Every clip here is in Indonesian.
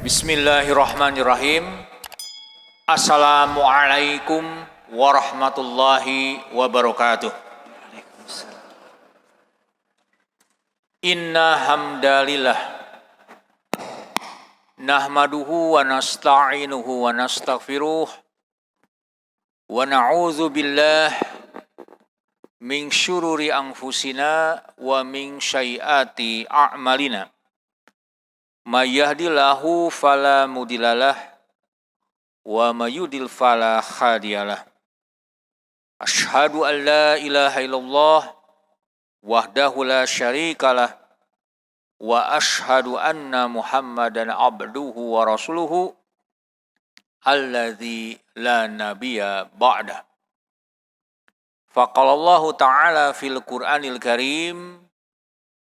Bismillahirrahmanirrahim. Assalamualaikum warahmatullahi wabarakatuh. Inna hamdalillah nahmaduhu wa nasta'inuhu wa nastaghfiruh wa na'udzu billah min syururi anfusina wa min syai'ati a'malina. May yahdihillahu fala mudhillalah wa may yudlil fala hadiyalah. Asyhadu an la ilaha illallah wahdahu la syarikalah wa asyhadu anna Muhammadan abduhu wa rasuluhu alladzi la nabiyya ba'da. Faqala Allah ta'ala fil Qur'anil Karim,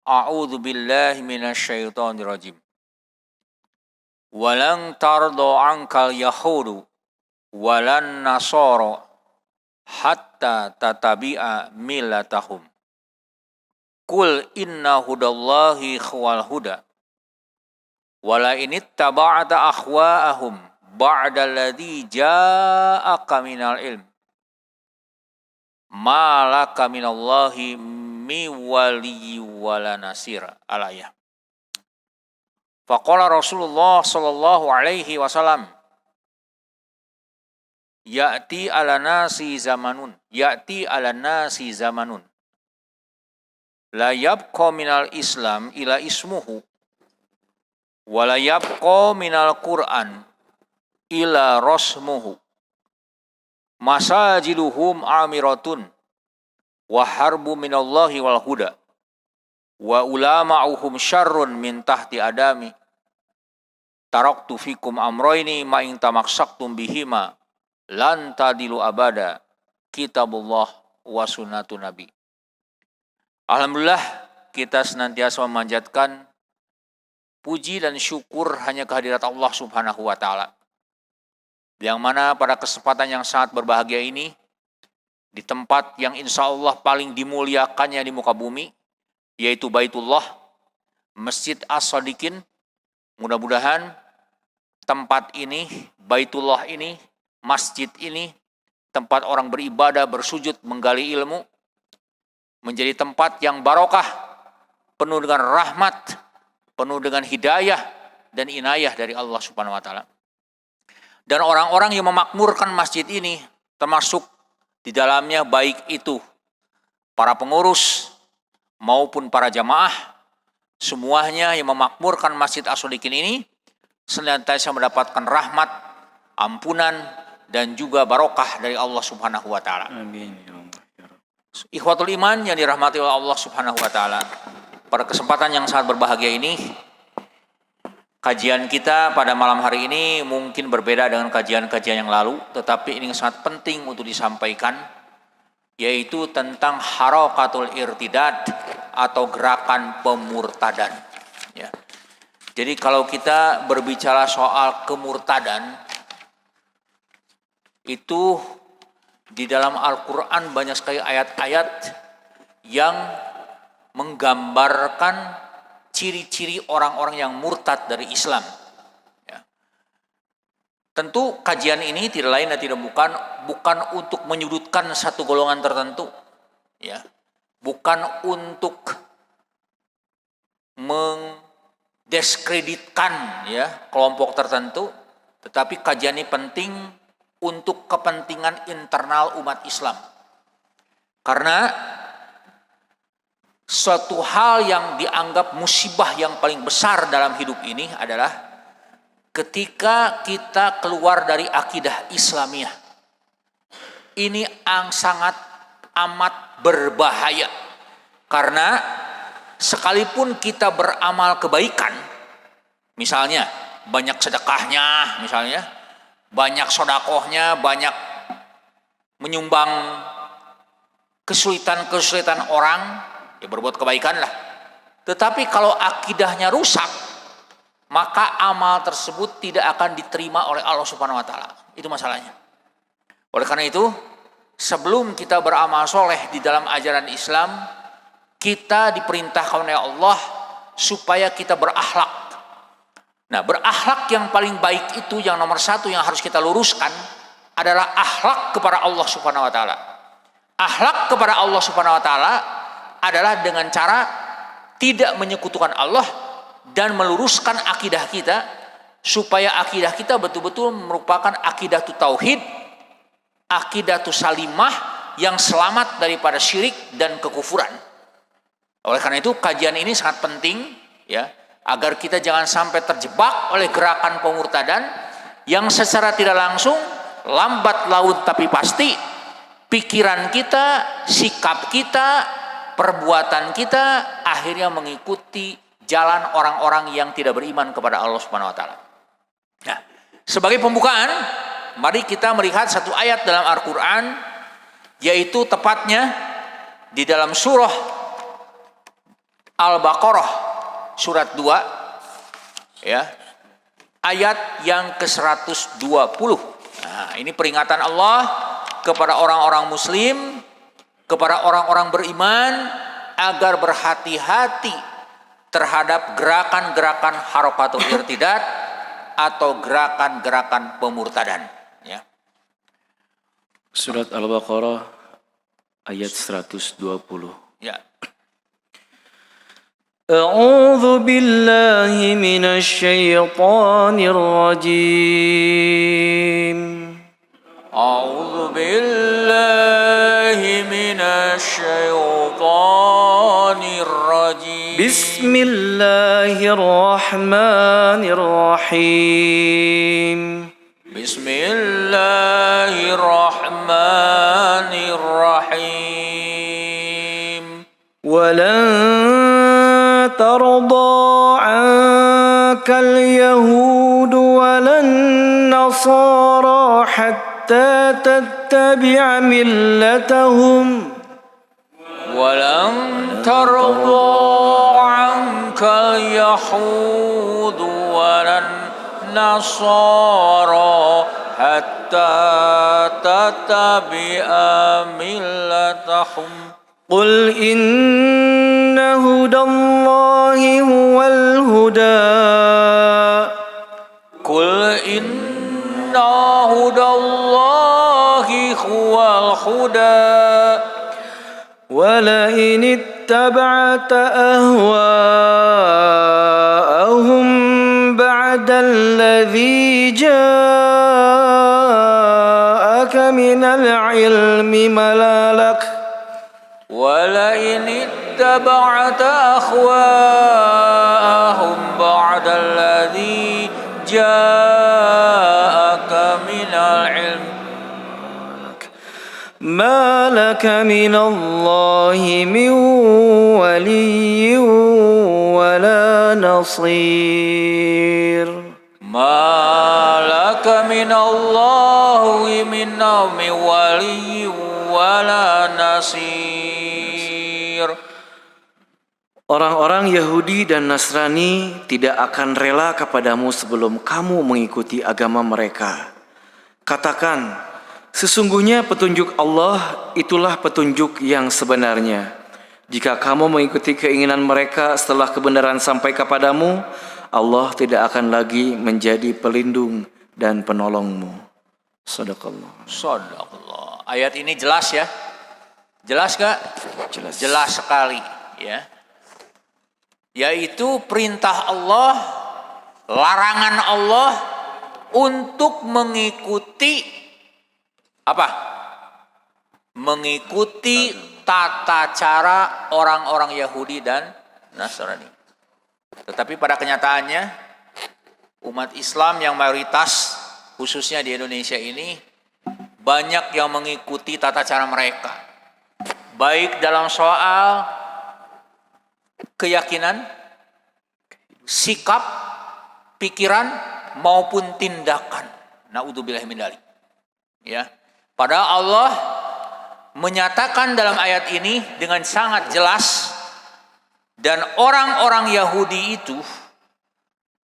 a'udzu billahi minasyaitonir rajim. Walan tardo ankal yahudu walan nasoro hatta tatabi'a millatahum. Qul inna hudallahi huwal huda wala inittaba'ta ahwa'ahum ba'da alladhi ja'aka minal ilm ma laka minallahi mi waliyyi wala nasir. Al-ayah. Faqala Rasulullah sallallahu alaihi wasallam, ya'ti ala nasi zamanun la yabqa minal islam ila ismuhu wa la yabqa minal qur'an ila rasmuhu masajiduhum amiratun wa harbu minallahi wal huda wa ulama'uhum syarrun min tahti adami. Taraktu fikum amroini ma in tamaksaktum bihima lan tadilu abada, kitabullah wa sunnatu nabi. Alhamdulillah, kita senantiasa memanjatkan puji dan syukur hanya kehadirat Allah Subhanahu wa taala. Yang mana pada kesempatan yang sangat berbahagia ini, di tempat yang insya Allah paling dimuliakannya di muka bumi, yaitu Baitullah, Masjid As-Shadiqin. Mudah-mudahan tempat ini, Baitullah ini, masjid ini, tempat orang beribadah, bersujud, menggali ilmu, menjadi tempat yang barokah, penuh dengan rahmat, penuh dengan hidayah dan inayah dari Allah Subhanahu wa taala. Dan orang-orang yang memakmurkan masjid ini, termasuk di dalamnya baik itu para pengurus maupun para jamaah, semuanya yang memakmurkan Masjid As-Shadiqin ini senantiasa mendapatkan rahmat, ampunan, dan juga barokah dari Allah Subhanahu wa taala. Amin. Ikhwatul iman yang dirahmati oleh Allah Subhanahu wa taala. Pada kesempatan yang sangat berbahagia ini, kajian kita pada malam hari ini mungkin berbeda dengan kajian-kajian yang lalu, tetapi ini sangat penting untuk disampaikan, yaitu tentang harakatul irtidad atau gerakan pemurtadan. Ya. Jadi kalau kita berbicara soal kemurtadan, itu di dalam Al-Quran banyak sekali ayat-ayat yang menggambarkan ciri-ciri orang-orang yang murtad dari Islam. Ya. Tentu kajian ini tidak lain dan tidak bukan untuk menyudutkan satu golongan tertentu, ya, bukan untuk mendiskreditkan ya kelompok tertentu, tetapi kajian ini penting untuk kepentingan internal umat Islam. Karena suatu hal yang dianggap musibah yang paling besar dalam hidup ini adalah ketika kita keluar dari akidah Islamiyah. Ini sangat amat berbahaya. Karena sekalipun kita beramal kebaikan, misalnya banyak sedekahnya, misalnya banyak sodakohnya, banyak menyumbang kesulitan-kesulitan orang, ya berbuat kebaikan lah. Tetapi kalau akidahnya rusak, maka amal tersebut tidak akan diterima oleh Allah Subhanahu wa taala. Itu masalahnya. Oleh karena itu, sebelum kita beramal soleh di dalam ajaran Islam, Kita diperintahkan oleh Allah supaya kita berakhlak. Nah, berakhlak yang paling baik itu, yang nomor satu yang harus kita luruskan adalah akhlak kepada Allah Subhanahu wa taala. Akhlak kepada Allah Subhanahu wa taala adalah dengan cara tidak menyekutukan Allah dan meluruskan akidah kita supaya akidah kita betul-betul merupakan akidah tauhid, akidah salimah yang selamat daripada syirik dan kekufuran. Oleh karena itu kajian ini sangat penting ya, agar kita jangan sampai terjebak oleh gerakan pemurtadan yang secara tidak langsung, lambat laun tapi pasti, pikiran kita, sikap kita, perbuatan kita akhirnya mengikuti jalan orang-orang yang tidak beriman kepada Allah Subhanahu wa taala. Nah, sebagai pembukaan, mari kita melihat satu ayat dalam Al-Qur'an, yaitu tepatnya di dalam surah Al-Baqarah surat 2 ya, ayat yang ke-120. Nah, ini peringatan Allah kepada orang-orang muslim, kepada orang-orang beriman agar berhati-hati terhadap gerakan-gerakan harakatul irtidad atau gerakan-gerakan pemurtadan ya. Surat Al-Baqarah ayat 120. Ya. أعوذ بالله من الشيطان الرجيم أعوذ بالله من الشيطان الرجيم بسم الله الرحمن الرحيم بسم الله الرحمن الرحيم ولن ترضى عنك اليهود ولا النصارى حتى تتبع ملتهم ولن ترضى عنك اليهود ولا النصارى حتى تتبع ملتهم قل إن هدى الله هو الهدى قل إن هدى الله هو الهدى ولئن اتبعت أهواءهم بعد الذي جاءك من العلم ما لك ولئن اتبعت أهواءهم بعد الذي جاءك من العلم ما لك من الله من ولي ولا نصير ما لك من الله من ولي ولا nasir. Orang-orang Yahudi dan Nasrani tidak akan rela kepadamu sebelum kamu mengikuti agama mereka. Katakan, sesungguhnya petunjuk Allah itulah petunjuk yang sebenarnya. Jika kamu mengikuti keinginan mereka setelah kebenaran sampai kepadamu, Allah tidak akan lagi menjadi pelindung dan penolongmu. Shadaqallah. Shadaqallah. Ayat ini jelas ya? Jelas gak? Jelas. Jelas sekali ya. Yaitu perintah Allah, larangan Allah untuk mengikuti apa? Mengikuti tata cara orang-orang Yahudi dan Nasrani. Tetapi pada kenyataannya umat Islam yang mayoritas khususnya di Indonesia ini banyak yang mengikuti tata cara mereka. Baik dalam soal keyakinan, sikap, pikiran maupun tindakan. Naudzubillah min dzalik. Ya. Padahal Allah menyatakan dalam ayat ini dengan sangat jelas, dan orang-orang Yahudi itu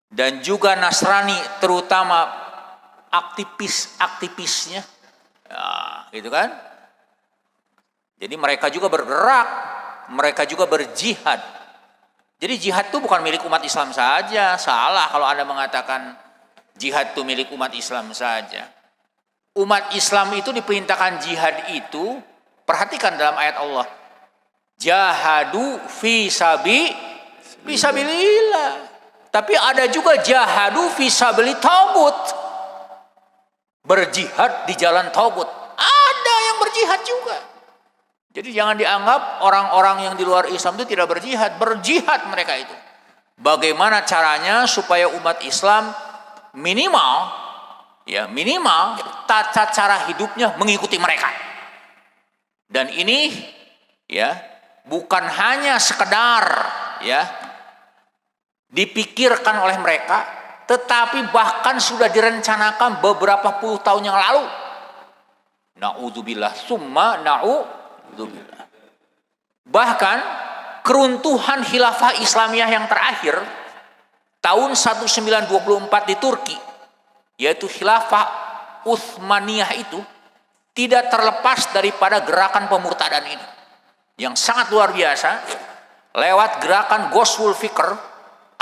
dan juga Nasrani terutama aktivisnya, ya, gitu kan? Jadi mereka juga bergerak mereka juga berjihad. Jadi jihad itu bukan milik umat Islam saja. Salah kalau Anda mengatakan jihad itu milik umat Islam saja. Umat Islam itu diperintahkan jihad itu, perhatikan dalam ayat Allah. Jahadu fi sabilillah. Tapi ada juga jahadu fi sabili tagut. Berjihad di jalan tagut. Ada yang berjihad juga. Jadi jangan dianggap orang-orang yang di luar Islam itu tidak berjihad. Berjihad mereka itu. Bagaimana caranya supaya umat Islam minimal tata cara hidupnya mengikuti mereka. Dan ini bukan hanya sekedar dipikirkan oleh mereka, tetapi bahkan sudah direncanakan beberapa puluh tahun yang lalu. Na'udzubillah summa na'udzubillah. Bahkan keruntuhan khilafah Islamiyah yang terakhir tahun 1924 di Turki, yaitu khilafah Utsmaniyah, itu tidak terlepas daripada gerakan pemurtadan ini yang sangat luar biasa lewat gerakan Ghazwul Fikr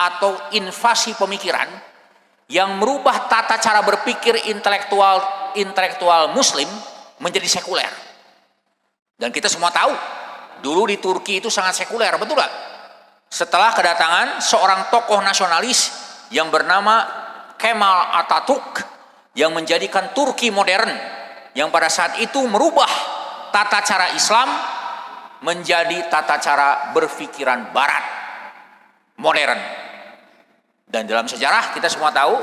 atau invasi pemikiran yang merubah tata cara berpikir intelektual Muslim menjadi sekuler. Dan kita semua tahu dulu di Turki itu sangat sekuler, betul gak? Setelah kedatangan seorang tokoh nasionalis yang bernama Kemal Atatürk yang menjadikan Turki modern, yang pada saat itu merubah tata cara Islam menjadi tata cara berpikiran Barat modern. Dan dalam sejarah kita semua tahu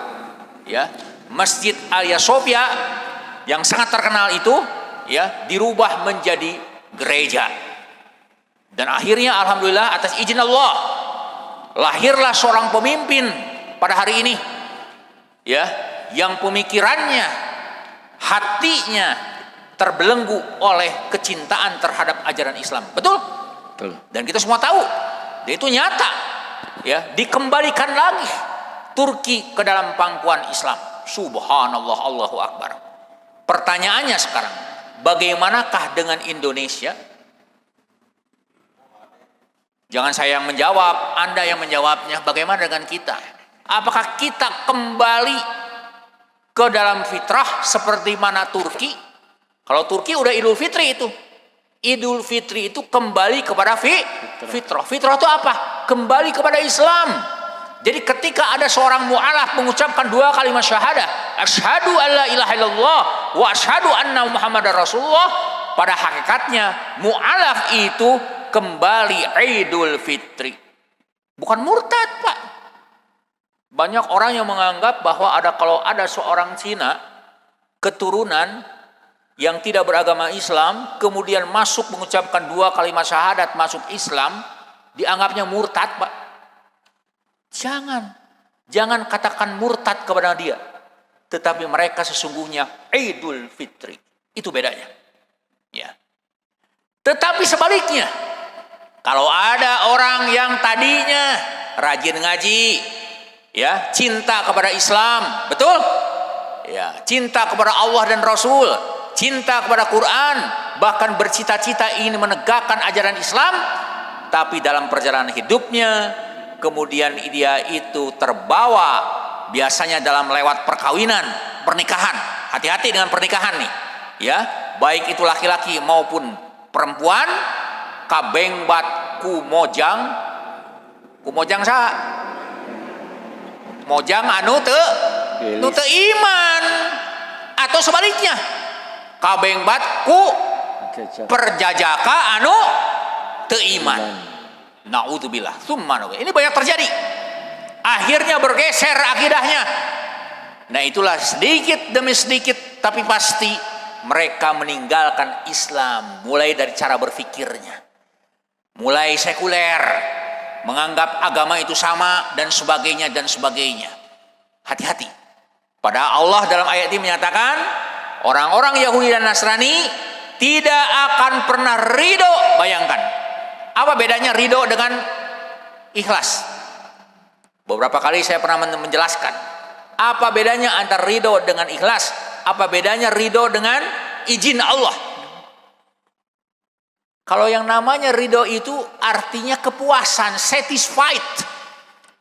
Masjid Hagia Sophia yang sangat terkenal itu dirubah menjadi gereja. Dan akhirnya alhamdulillah atas izin Allah lahirlah seorang pemimpin pada hari ini yang pemikirannya, hatinya terbelenggu oleh kecintaan terhadap ajaran Islam. Betul? Betul. Dan kita semua tahu itu nyata dikembalikan lagi Turki ke dalam pangkuan Islam. Subhanallah, Allahu Akbar. Pertanyaannya sekarang, bagaimanakah dengan Indonesia? Jangan saya yang menjawab, Anda yang menjawabnya. Bagaimana dengan kita? Apakah kita kembali ke dalam fitrah seperti mana Turki? Kalau Turki udah Idul Fitri itu. Idul Fitri itu kembali kepada fitrah. Fitrah itu apa? Kembali kepada Islam. Jadi ketika ada seorang mu'alaf mengucapkan dua kalimat syahadah, asyhadu alla ilaha illallah wa asyhadu anna muhammadar rasulullah, pada hakikatnya mu'alaf itu kembali Idul Fitri. Bukan murtad, Pak. Banyak orang yang menganggap bahwa kalau ada seorang Cina keturunan yang tidak beragama Islam kemudian masuk mengucapkan dua kalimat syahadat masuk Islam, dianggapnya murtad, Pak. Jangan katakan murtad kepada dia, tetapi mereka sesungguhnya Idul Fitri. Itu bedanya. Tetapi sebaliknya, kalau ada orang yang tadinya rajin ngaji, cinta kepada Islam, betul? Cinta kepada Allah dan Rasul, cinta kepada Quran, bahkan bercita-cita ingin menegakkan ajaran Islam, tapi dalam perjalanan hidupnya kemudian dia itu terbawa biasanya dalam lewat perkawinan, pernikahan. Hati-hati dengan pernikahan nih, baik itu laki-laki maupun perempuan. Kabeng bat kumojang sa mojang anu teu iman, atau sebaliknya kabeng bat ku perjajaka anu teu iman. Naudzubillah summa naudzubillah. Ini banyak terjadi. Akhirnya bergeser akidahnya. Nah itulah sedikit demi sedikit tapi pasti mereka meninggalkan Islam, mulai dari cara berfikirnya. Mulai sekuler, menganggap agama itu sama dan sebagainya dan sebagainya. Hati-hati. Padahal Allah dalam ayat ini menyatakan orang-orang Yahudi dan Nasrani tidak akan pernah ridho. Bayangkan, apa bedanya ridho dengan ikhlas? Beberapa kali saya pernah menjelaskan apa bedanya antara ridho dengan ikhlas, apa bedanya ridho dengan izin Allah. Kalau yang namanya ridho itu artinya kepuasan, satisfied.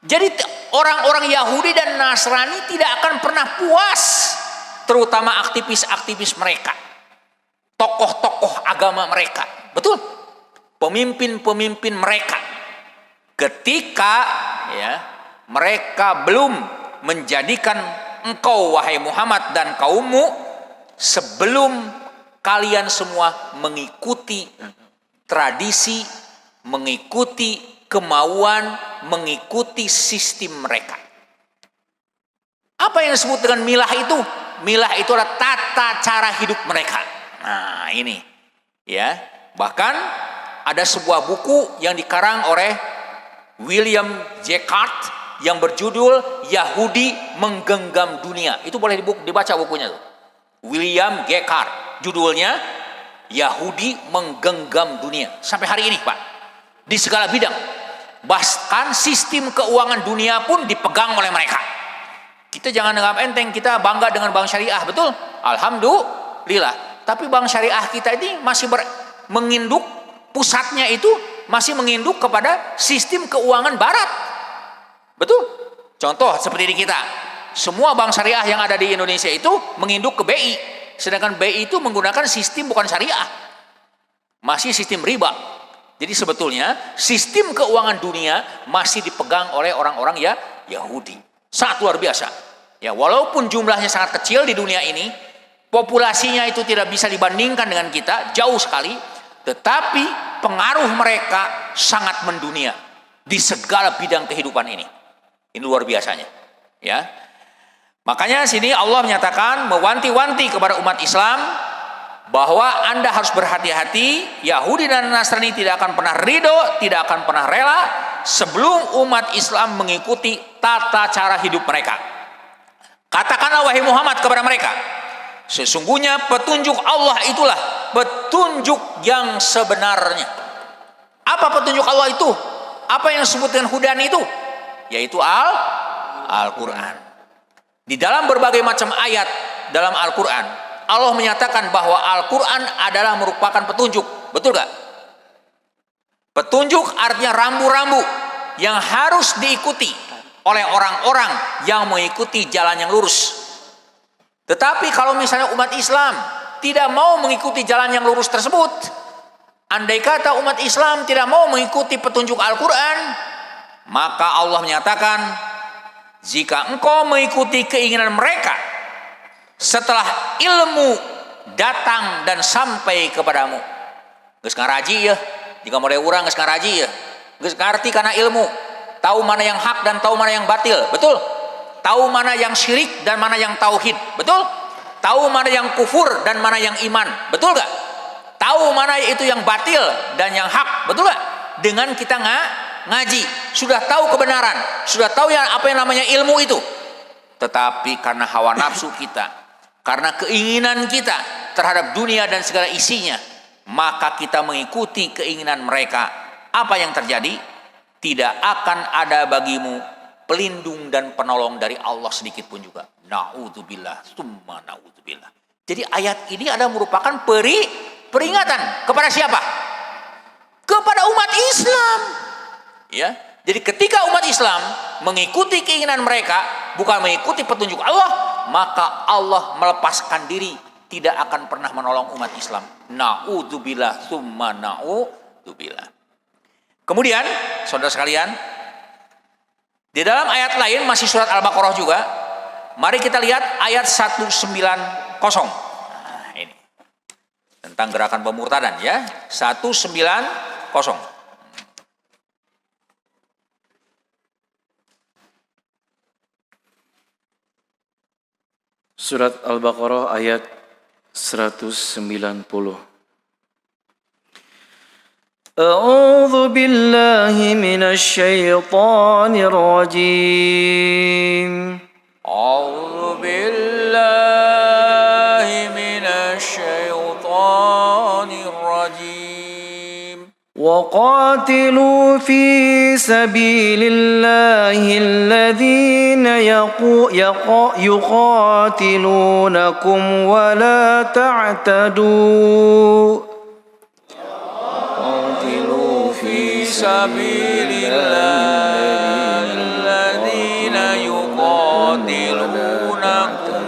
Jadi orang-orang Yahudi dan Nasrani tidak akan pernah puas, terutama aktivis-aktivis mereka, tokoh-tokoh agama mereka, betul? Pemimpin-pemimpin mereka, ketika mereka belum menjadikan engkau wahai Muhammad dan kaummu sebelum kalian semua mengikuti tradisi, mengikuti kemauan, mengikuti sistem mereka. Apa yang disebut dengan milah itu? Milah itu adalah tata cara hidup mereka. Nah, ini ya. Bahkan ada sebuah buku yang dikarang oleh William Jacquard yang berjudul Yahudi Menggenggam Dunia. Itu boleh dibaca bukunya tuh. William Jacquard, judulnya Yahudi Menggenggam Dunia. Sampai hari ini, Pak, di segala bidang. Bahkan sistem keuangan dunia pun dipegang oleh mereka. Kita jangan anggap enteng, kita bangga dengan bank syariah, betul? Alhamdulillah. Tapi bank syariah kita ini masih menginduk, pusatnya itu masih menginduk kepada sistem keuangan barat. Betul? Contoh seperti di kita. Semua bank syariah yang ada di Indonesia itu menginduk ke BI. Sedangkan BI itu menggunakan sistem bukan syariah. Masih sistem riba. Jadi sebetulnya sistem keuangan dunia masih dipegang oleh orang-orang Yahudi. Sangat luar biasa. Ya, walaupun jumlahnya sangat kecil di dunia ini, populasinya itu tidak bisa dibandingkan dengan kita, jauh sekali, tetapi pengaruh mereka sangat mendunia di segala bidang kehidupan ini. Ini luar biasanya. Ya. Makanya sini Allah menyatakan, mewanti-wanti kepada umat Islam bahwa Anda harus berhati-hati. Yahudi dan Nasrani tidak akan pernah ridho, tidak akan pernah rela sebelum umat Islam mengikuti tata cara hidup mereka. Katakanlah wahai Muhammad kepada mereka, sesungguhnya petunjuk Allah itulah petunjuk yang sebenarnya. Apa petunjuk Allah itu? Apa yang disebut dengan hudan itu? Yaitu Al-Quran. Di dalam berbagai macam ayat dalam Al-Quran, Allah menyatakan bahwa Al-Quran adalah merupakan petunjuk. Betul gak? Petunjuk artinya rambu-rambu yang harus diikuti oleh orang-orang yang mengikuti jalan yang lurus. Tetapi kalau misalnya umat Islam tidak mau mengikuti jalan yang lurus tersebut, andai kata umat Islam tidak mau mengikuti petunjuk Al-Quran, maka Allah menyatakan, jika engkau mengikuti keinginan mereka setelah ilmu datang dan sampai kepadamu, geus ngaraji ya, jika mulai urang geus ngaraji ya, geus ngarti karena ilmu, tahu mana yang hak dan tahu mana yang batil, betul? Tahu mana yang syirik dan mana yang tauhid, betul? Tahu mana yang kufur dan mana yang iman, betul gak? Tahu mana itu yang batil dan yang hak, betul gak? Dengan kita ngaji, sudah tahu kebenaran, sudah tahu apa yang namanya ilmu itu. Tetapi karena hawa nafsu kita, karena keinginan kita terhadap dunia dan segala isinya, maka kita mengikuti keinginan mereka. Apa yang terjadi? Tidak akan ada bagimu pelindung dan penolong dari Allah sedikit pun juga. Na'udzubillah, summa na'udzubillah. Jadi ayat ini adalah merupakan peringatan kepada siapa? Kepada umat Islam. Ya, jadi ketika umat Islam mengikuti keinginan mereka, bukan mengikuti petunjuk Allah, maka Allah melepaskan diri, tidak akan pernah menolong umat Islam. Na'udzubillah, summa na'udzubillah. Kemudian, saudara sekalian, di dalam ayat lain masih surat Al-Baqarah juga, mari kita lihat ayat 190. Nah, ini tentang gerakan pemurtadan ya, 190. Surat Al-Baqarah ayat 190. A'udzu billahi minasy syaithanir rajim. A'udzu billahi minasy syaithanir rajim. وقاتلوا في سبيل الله الذين يقاتلونكم ولا تعتدوا sabilillah alladzina yuqatilunakum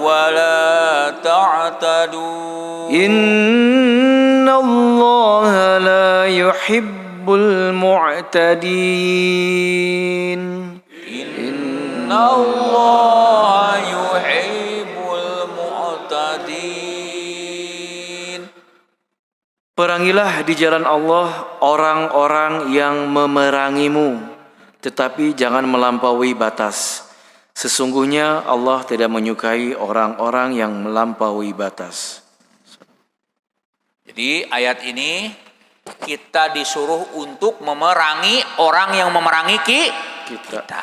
wa la ta'tadu. Innallaha la yuhibbul mu'tadin. Innallaha yuhibbul mu'tadin. Perangilah di jalan Allah orang-orang yang memerangimu, tetapi jangan melampaui batas. Sesungguhnya Allah tidak menyukai orang-orang yang melampaui batas. Jadi ayat ini kita disuruh untuk memerangi orang yang memerangi kita.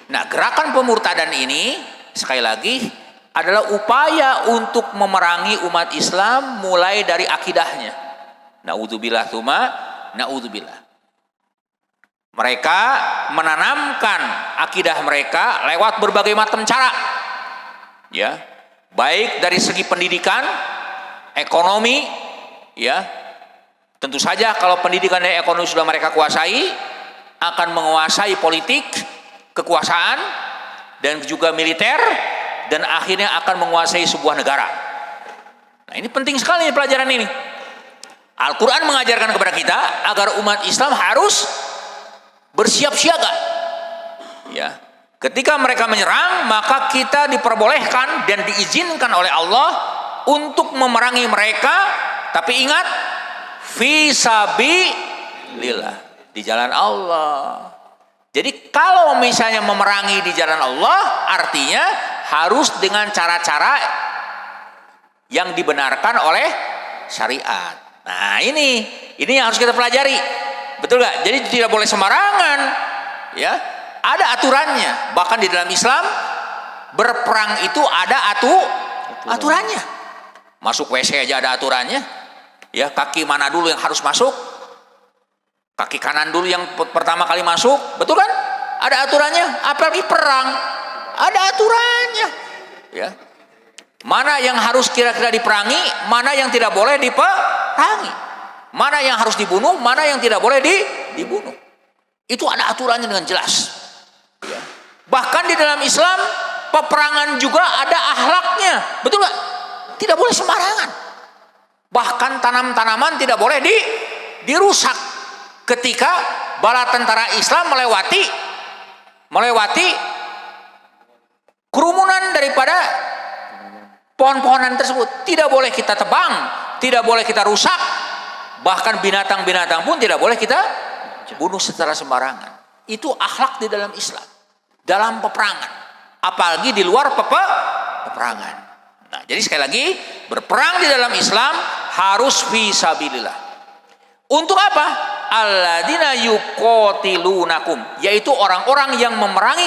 Nah, gerakan pemurtadan ini sekali lagi adalah upaya untuk memerangi umat Islam mulai dari akidahnya. Na'udzubillah tsumma na'udzubillah. Mereka menanamkan akidah mereka lewat berbagai macam cara. Ya. Baik dari segi pendidikan, ekonomi, ya. Tentu saja kalau pendidikan dan ekonomi sudah mereka kuasai, akan menguasai politik, kekuasaan, dan juga militer, dan akhirnya akan menguasai sebuah negara. Nah, ini penting sekali pelajaran ini. Al-Quran mengajarkan kepada kita agar umat Islam harus bersiap siaga. Ya, ketika mereka menyerang, maka kita diperbolehkan dan diizinkan oleh Allah untuk memerangi mereka. Tapi ingat, fi sabilillah, di jalan Allah. Jadi kalau misalnya memerangi di jalan Allah, artinya harus dengan cara-cara yang dibenarkan oleh syariat. Nah, ini yang harus kita pelajari, betul gak? Jadi tidak boleh sembarangan, ya. Ada aturannya. Bahkan di dalam Islam berperang itu ada aturannya. Masuk WC aja ada aturannya. Ya, kaki mana dulu yang harus masuk? Kaki kanan dulu yang pertama kali masuk, betul kan? Ada aturannya. Apalagi perang, ada aturannya. Ya. Mana yang harus kira-kira diperangi, mana yang tidak boleh diperangi, mana yang harus dibunuh, mana yang tidak boleh dibunuh. Itu ada aturannya dengan jelas. Ya. Bahkan di dalam Islam peperangan juga ada akhlaknya, betul nggak? Tidak boleh sembarangan. Bahkan tanam-tanaman tidak boleh dirusak. Ketika bala tentara Islam melewati kerumunan daripada pohon-pohonan tersebut, tidak boleh kita tebang, tidak boleh kita rusak, bahkan binatang-binatang pun tidak boleh kita bunuh secara sembarangan. Itu akhlak di dalam Islam, dalam peperangan, apalagi di luar peperangan. Nah, jadi sekali lagi, berperang di dalam Islam harus fi sabilillah. Untuk apa? Alladzina yuqatilunakum, yaitu orang-orang yang memerangi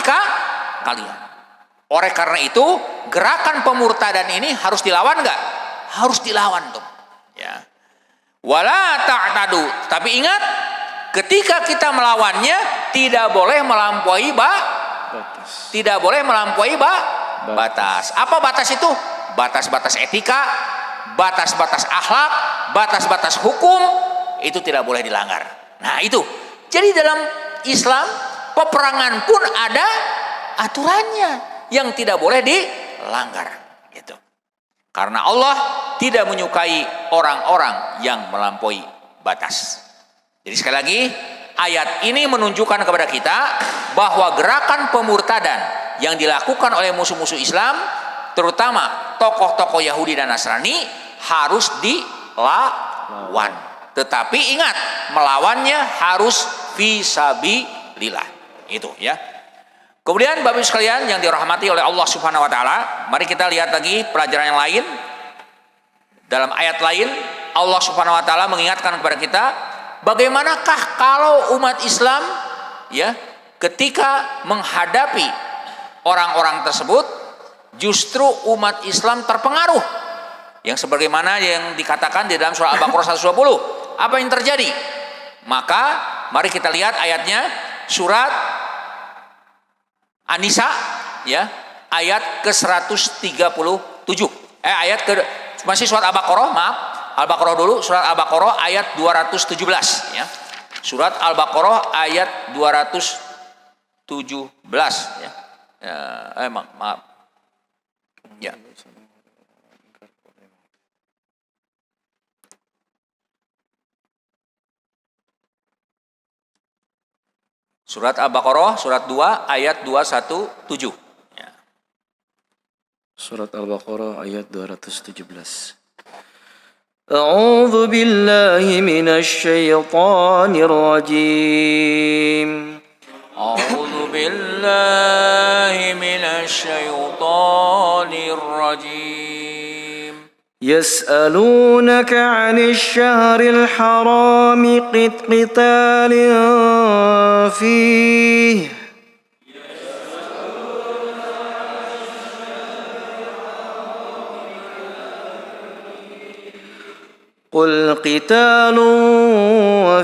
kalian. Oleh karena itu, gerakan pemurtadan ini harus dilawan enggak? Harus dilawan dong. Ya. Wala ta'tadu. Tapi ingat, ketika kita melawannya tidak boleh melampaui batas. Tidak boleh melampaui batas. Apa batas itu? Batas-batas etika, batas-batas akhlak, batas-batas hukum, itu tidak boleh dilanggar. Nah, itu. Jadi dalam Islam peperangan pun ada aturannya yang tidak boleh dilanggar, gitu. Karena Allah tidak menyukai orang-orang yang melampaui batas. Jadi sekali lagi, ayat ini menunjukkan kepada kita bahwa gerakan pemurtadan yang dilakukan oleh musuh-musuh Islam, terutama tokoh-tokoh Yahudi dan Nasrani, harus dilawan. Tetapi ingat, melawannya harus fisabilillah. Itu ya. Kemudian Bapak Ibu sekalian yang dirahmati oleh Allah Subhanahu wa taala, mari kita lihat lagi pelajaran yang lain. Dalam ayat lain, Allah Subhanahu wa taala mengingatkan kepada kita, bagaimanakah kalau umat Islam ya, ketika menghadapi orang-orang tersebut, justru umat Islam terpengaruh. Yang sebagaimana yang dikatakan di dalam surah Al-Baqarah 120. Apa yang terjadi? Maka mari kita lihat ayatnya, surat An-Nisa ya, ayat ke-137. Masih surat Al-Baqarah, maaf. Al-Baqarah dulu, surat Al-Baqarah ayat 217 ya. Surat Al-Baqarah ayat 217 ya. Maaf. Ya. Surat Al-Baqarah surat 2 ayat 217. Ya. Surat Al-Baqarah ayat 217. A'udzu billahi minasy syaithanir rajim. A'udzu billahi minasy syaithanir rajim. يسألونك عن الشهر الحرام قتال فيه قل قتال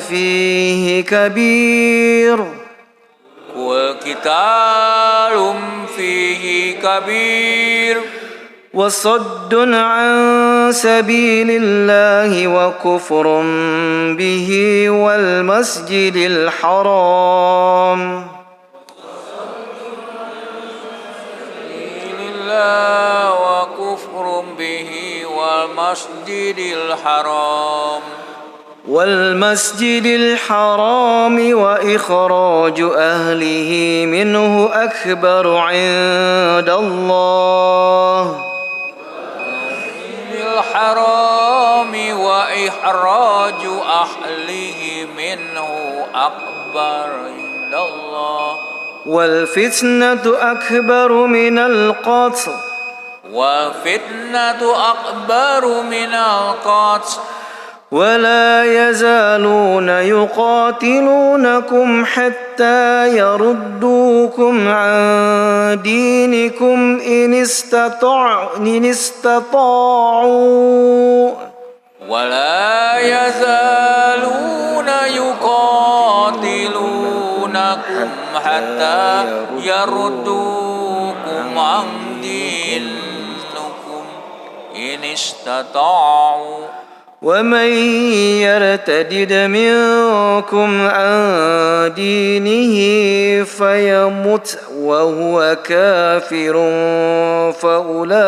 فيه كبير وقتال فيه كبير وصد عن سبيل الله وكفر به والمسجد الحرام وكفر به والمسجد الحرام وإخراج أهله منه أكبر عند الله الحرام وإخراج أهله منه أكبر عند الله والفتنة أكبر من القتل وفتنة أكبر من القتل ولا يزالون يقاتلونكم حتى يردوكم عن دينكم إن استطاعوا ولا يزالون يقاتلونكم حتى يردوكم عن دينكم إن استطاعوا ومن يرتدد منكم عن دينه فيمت وهو كافر فأولئك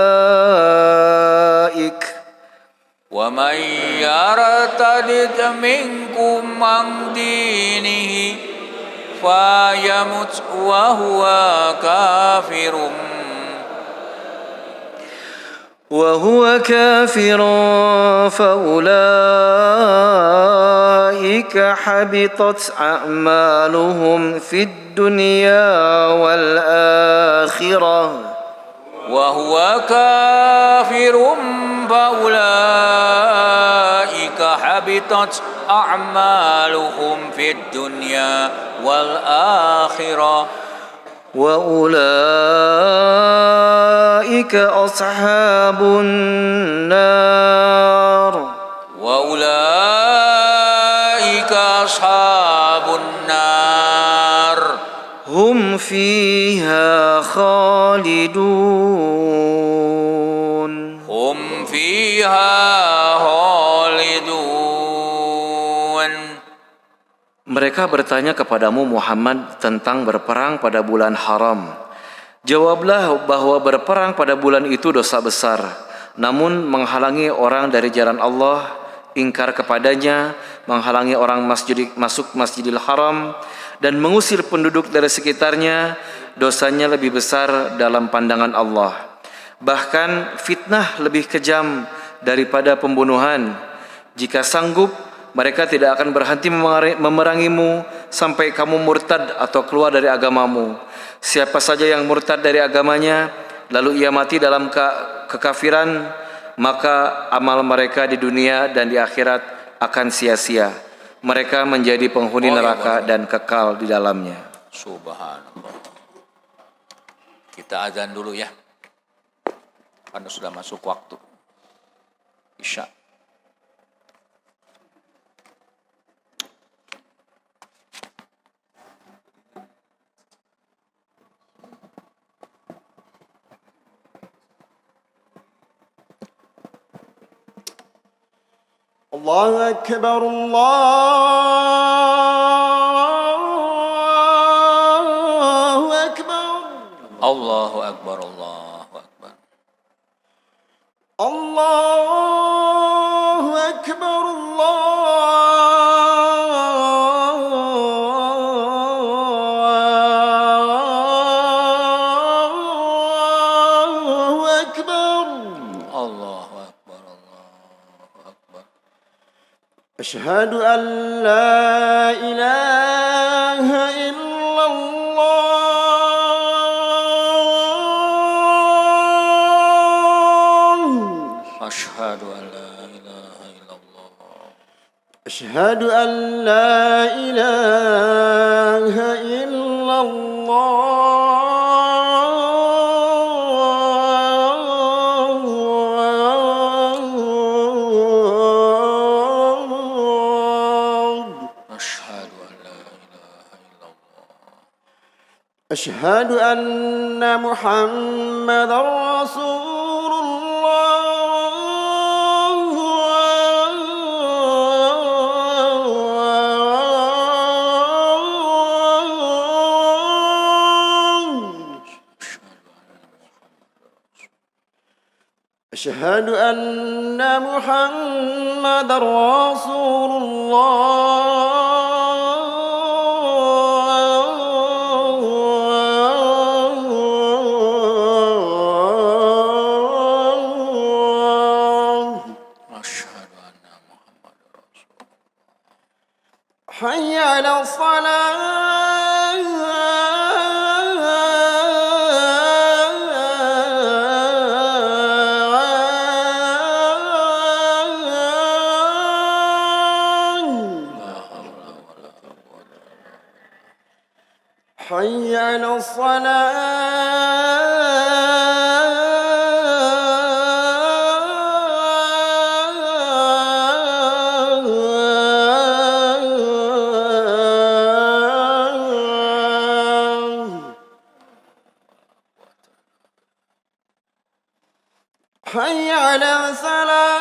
ومن يرتدد منكم عن دينه فيمت وهو كافر فأولئك حبطت أعمالهم في الدنيا والآخرة وهو كافر فأولئك حبطت أعمالهم في الدنيا والآخرة وأولئك أصحاب النار وأولئك أصحاب النار هم فيها خالدون هم فيها خالدون. Mereka bertanya kepadamu Muhammad tentang berperang pada bulan haram. Jawablah bahwa berperang pada bulan itu dosa besar, namun menghalangi orang dari jalan Allah, ingkar kepadanya, menghalangi orang masuk Masjidil Haram, dan mengusir penduduk dari sekitarnya, dosanya lebih besar dalam pandangan Allah. Bahkan fitnah lebih kejam daripada pembunuhan. Jika sanggup, mereka tidak akan berhenti memerangimu sampai kamu murtad atau keluar dari agamamu. Siapa saja yang murtad dari agamanya, lalu ia mati dalam kekafiran, maka amal mereka di dunia dan di akhirat akan sia-sia. Mereka menjadi penghuni neraka dan kekal di dalamnya. Subhanallah. Kita azan dulu ya, karena sudah masuk waktu Isya. الله أكبر الله Allahu Akbar, Allahu Akbar. Allahu Akbar, Allahu Akbar. Allahu Akbar, Allahu Akbar. Asyhadu an la ilaha illallah. Asyhadu an la ilaha illallah. أشهد أن لا إله إلا الله. Asyhadu an la ilaha illallah. أشهد أن محمدا رسول الله. أشهد أن محمدا رسول الله. Asyhadu anna Muhammadar Rasulullah. حي على الصلاة. حي على الصلاة. حي على الفلاح.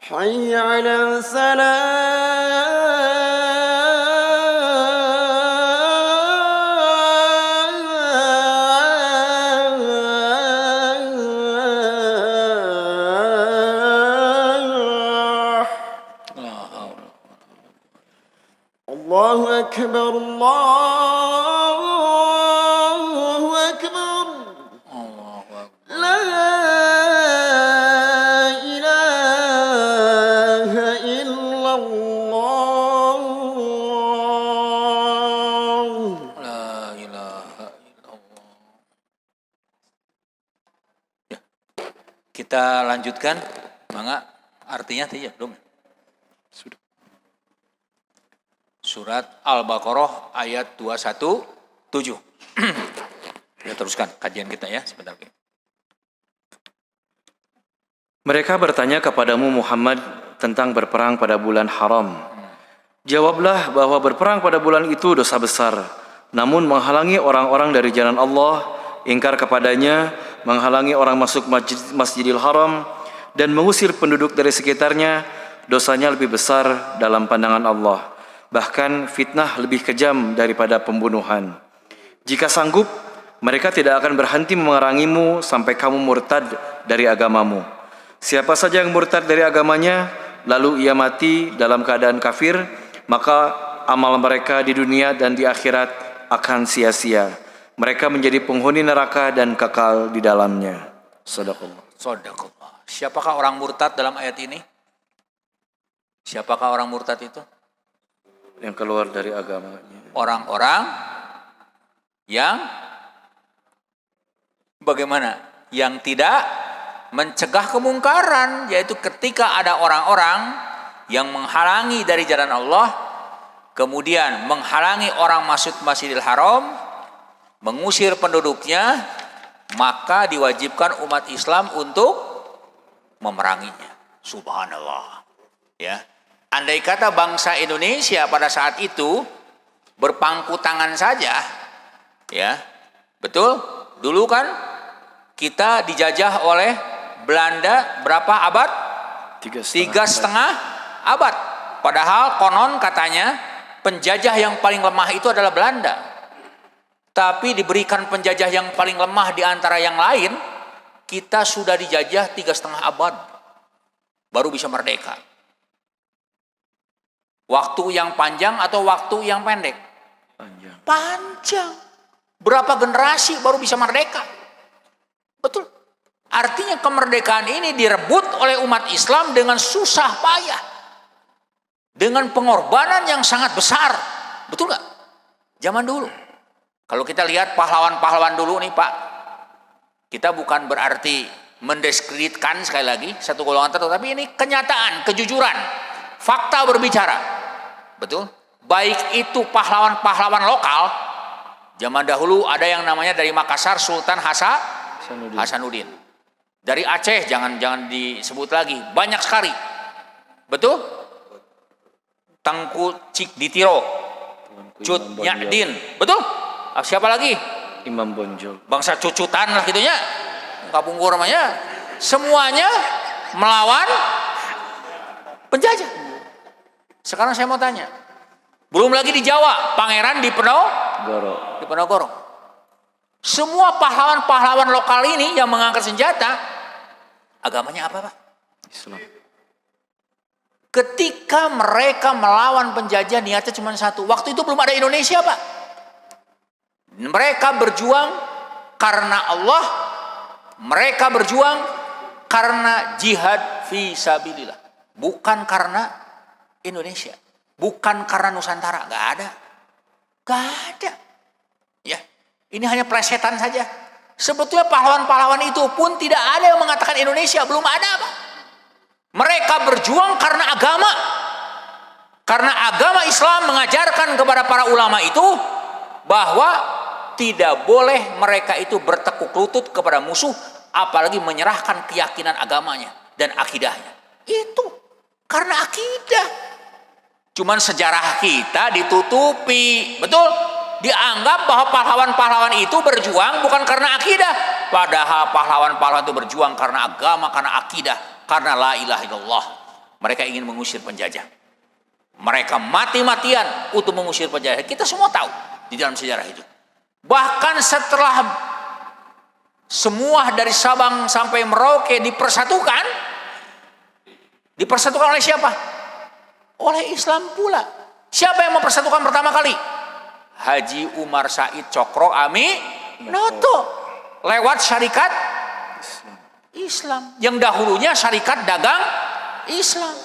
حي على الصلاح. La haula. الله أكبر، الله أكبر. Allahu Akbar. لا إله إلا الله. La ilaha illallah. Ya. Kita lanjutkan. Mangga artinya tadi ya belum? Sudah. Surat Al-Baqarah ayat 217. Kita teruskan kajian kita ya sebentar lagi. Mereka bertanya kepadamu Muhammad tentang berperang pada bulan haram. Jawablah bahwa berperang pada bulan itu dosa besar. Namun menghalangi orang-orang dari jalan Allah, ingkar kepadanya, menghalangi orang masuk Masjidil Haram, dan mengusir penduduk dari sekitarnya, dosanya lebih besar dalam pandangan Allah. Bahkan fitnah lebih kejam daripada pembunuhan. Jika sanggup, mereka tidak akan berhenti memerangimu sampai kamu murtad dari agamamu. Siapa saja yang murtad dari agamanya, lalu ia mati dalam keadaan kafir, maka amal mereka di dunia dan di akhirat akan sia-sia. Mereka menjadi penghuni neraka dan kekal di dalamnya. Shadaqallah. Shadaqallah. Siapakah orang murtad dalam ayat ini? Siapakah orang murtad itu? Yang keluar dari agamanya. Orang-orang yang bagaimana? Yang tidak mencegah kemungkaran, yaitu ketika ada orang-orang yang menghalangi dari jalan Allah, kemudian menghalangi orang masuk Masjidil Haram, mengusir penduduknya, maka diwajibkan umat Islam untuk memeranginya. Subhanallah. Ya. Andai kata bangsa Indonesia pada saat itu berpangku tangan saja, ya, betul, Dulu kan kita dijajah oleh Belanda berapa abad? 3,5 abad. Padahal konon katanya penjajah yang paling lemah itu adalah Belanda. Tapi diberikan penjajah yang paling lemah di antara yang lain, kita sudah dijajah 3,5 abad baru bisa merdeka. Waktu yang panjang atau waktu yang pendek? Panjang. Berapa generasi baru bisa merdeka? Betul. Artinya kemerdekaan ini direbut oleh umat Islam dengan susah payah. Dengan pengorbanan yang sangat besar. Betul gak? Zaman dulu. Kalau kita lihat pahlawan-pahlawan dulu nih Pak. Kita bukan berarti mendiskreditkan sekali lagi satu golongan tertentu. Tapi ini kenyataan, kejujuran. Fakta berbicara. Betul? Baik itu pahlawan-pahlawan lokal. Zaman dahulu ada yang namanya dari Makassar Sultan Hasanuddin. Dari Aceh jangan disebut lagi. Banyak sekali. Betul? Tengku Cik Ditiro. Cut Nyadin. Betul? Siapa lagi? Imam Bonjol. Bangsa cucutan lah gitunya. Kampung namanya. Semuanya melawan penjajah. Sekarang saya mau tanya. Belum lagi di Jawa, Pangeran Diponegoro. Semua pahlawan-pahlawan lokal ini yang mengangkat senjata, agamanya apa Pak? Islam. Ketika mereka melawan penjajah niatnya cuma satu. Waktu itu belum ada Indonesia Pak. Mereka berjuang karena Allah. Mereka berjuang karena jihad fi sabilillah. Bukan karena Indonesia. Bukan karena Nusantara. Gak ada. Ya, ini hanya plesetan saja. Sebetulnya pahlawan-pahlawan itu pun tidak ada yang mengatakan Indonesia. Belum ada Pak. Mereka berjuang karena agama. Karena agama Islam mengajarkan kepada para ulama itu bahwa tidak boleh mereka itu bertekuk lutut kepada musuh, apalagi menyerahkan keyakinan agamanya dan akidahnya. Itu karena akidah. Cuman sejarah kita ditutupi, betul? Dianggap bahwa pahlawan-pahlawan itu berjuang bukan karena akidah. Padahal pahlawan-pahlawan itu berjuang karena agama, karena akidah, karena la ilaha illallah. Mereka ingin mengusir penjajah. Mereka mati-matian untuk mengusir penjajah. Kita semua tahu di dalam sejarah itu. Bahkan setelah semua dari Sabang sampai Merauke dipersatukan oleh siapa? Oleh Islam pula. Siapa yang mempersatukan pertama kali? Haji Umar Said Cokro Aminoto. Lewat syarikat Islam. Yang dahulunya syarikat dagang Islam.